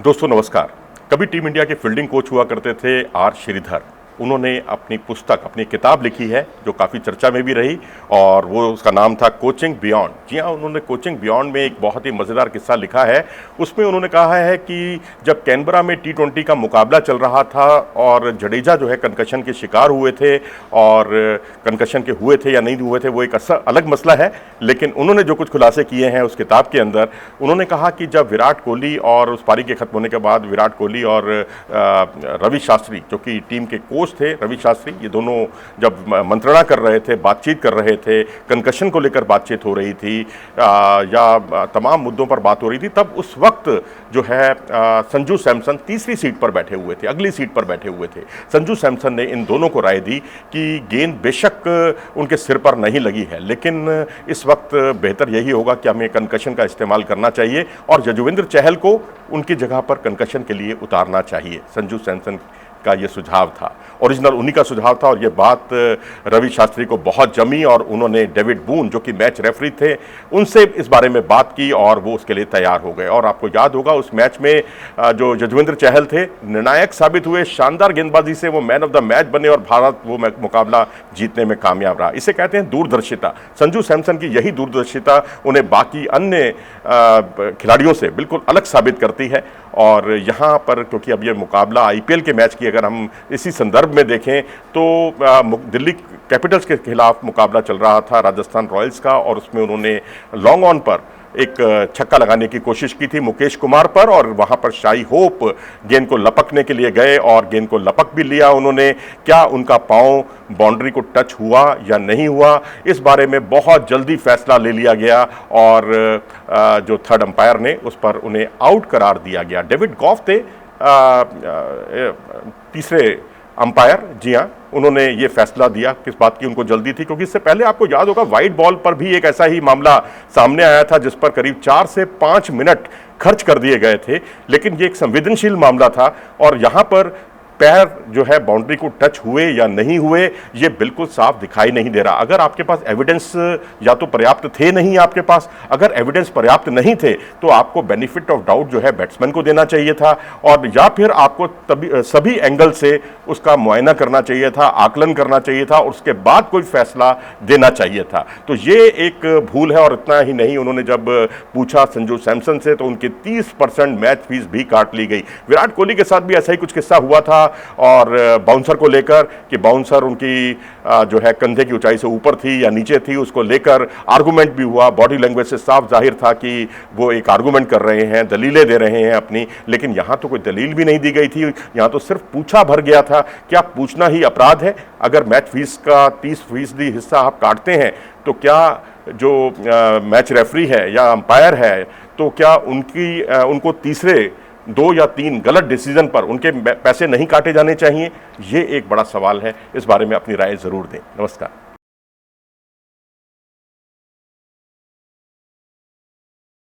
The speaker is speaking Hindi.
दोस्तों नमस्कार। कभी टीम इंडिया के फील्डिंग कोच हुआ करते थे आर श्रीधर। उन्होंने अपनी पुस्तक, अपनी किताब लिखी है जो काफ़ी चर्चा में भी रही और वो उसका नाम था कोचिंग बियॉन्ड। जी हाँ, उन्होंने कोचिंग बियॉन्ड में एक बहुत ही मज़ेदार किस्सा लिखा है। उसमें उन्होंने कहा है कि जब कैनबरा में T20 का मुकाबला चल रहा था और जडेजा जो है कंकशन के शिकार हुए थे, और कंकशन के हुए थे या नहीं हुए थे वो एक अलग मसला है, लेकिन उन्होंने जो कुछ खुलासे किए हैं उस किताब के अंदर, उन्होंने कहा कि जब विराट कोहली और उस पारी के खत्म होने के बाद विराट कोहली और रवि शास्त्री जो कि टीम के कोच थे, रवि शास्त्री, ये दोनों जब मंत्रणा कर रहे थे, बातचीत कर रहे थे, कंकशन को लेकर बातचीत हो रही थी या तमाम मुद्दों पर बात हो रही थी, तब उस वक्त जो है संजू सैमसन तीसरी सीट पर बैठे हुए थे, अगली सीट पर बैठे हुए थे। संजू सैमसन ने इन दोनों को राय दी कि गेंद बेशक उनके सिर पर नहीं लगी है, लेकिन इस वक्त बेहतर यही होगा कि हमें कंकशन का इस्तेमाल करना चाहिए और यजुवेंद्र चहल को उनकी जगह पर कंकशन के लिए उतारना चाहिए। संजू सैमसन का ये सुझाव था, ओरिजिनल उन्हीं का सुझाव था, और ये बात रवि शास्त्री को बहुत जमी और उन्होंने डेविड बून जो कि मैच रेफरी थे उनसे इस बारे में बात की और वो उसके लिए तैयार हो गए। और आपको याद होगा उस मैच में जो यजुवेंद्र चहल थे निर्णायक साबित हुए, शानदार गेंदबाजी से वो मैन ऑफ द मैच बने और भारत वो मुकाबला जीतने में कामयाब रहा। इसे कहते हैं दूरदर्शिता। संजू सैमसन की यही दूरदर्शिता उन्हें बाकी अन्य खिलाड़ियों से बिल्कुल अलग साबित करती है। और यहाँ पर क्योंकि अब ये मुकाबला IPL के मैच की अगर हम इसी संदर्भ में देखें तो दिल्ली कैपिटल्स के खिलाफ मुकाबला चल रहा था राजस्थान रॉयल्स का, और उसमें उन्होंने लॉन्ग ऑन पर एक छक्का लगाने की कोशिश की थी मुकेश कुमार पर, और वहां पर शाई होप गेंद को लपकने के लिए गए और गेंद को लपक भी लिया उन्होंने। क्या उनका पांव बाउंड्री को टच हुआ या नहीं हुआ, इस बारे में बहुत जल्दी फैसला ले लिया गया और जो थर्ड अंपायर ने उस पर उन्हें आउट करार दिया गया। डेविड गॉफ थे तीसरे अंपायर। जी हाँ, उन्होंने ये फैसला दिया। किस बात की उनको जल्दी थी, क्योंकि इससे पहले आपको याद होगा वाइड बॉल पर भी एक ऐसा ही मामला सामने आया था जिस पर करीब 4 से 5 मिनट खर्च कर दिए गए थे, लेकिन ये एक संवेदनशील मामला था और यहाँ पर पैर जो है बाउंड्री को टच हुए या नहीं हुए ये बिल्कुल साफ दिखाई नहीं दे रहा। अगर आपके पास एविडेंस या तो पर्याप्त थे नहीं आपके पास, अगर एविडेंस पर्याप्त नहीं थे तो आपको बेनिफिट ऑफ डाउट जो है बैट्समैन को देना चाहिए था, और या फिर आपको सभी एंगल से उसका मुआयना करना चाहिए था, आकलन करना चाहिए था और उसके बाद कोई फैसला देना चाहिए था। तो ये एक भूल है। और इतना ही नहीं, उन्होंने जब पूछा संजू सैमसन से तो उनकी 30% मैच फीस भी काट ली गई। विराट कोहली के साथ भी ऐसा ही कुछ किस्सा हुआ था, और बाउंसर को लेकर कि बाउंसर उनकी जो है कंधे की ऊंचाई से ऊपर थी या नीचे थी, उसको लेकर आर्गुमेंट भी हुआ। बॉडी लैंग्वेज से साफ जाहिर था कि वो एक आर्गुमेंट कर रहे हैं, दलीलें दे रहे हैं अपनी, लेकिन यहाँ तो कोई दलील भी नहीं दी गई थी, यहाँ तो सिर्फ पूछा भर गया था। क्या पूछना ही अपराध है? अगर मैच फीस का 30% हिस्सा आप काटते हैं तो क्या जो मैच रेफरी है या अंपायर है, तो क्या उनको तीसरे 2 या 3 गलत डिसीजन पर उनके पैसे नहीं काटे जाने चाहिए? ये एक बड़ा सवाल है। इस बारे में अपनी राय जरूर दें। नमस्कार।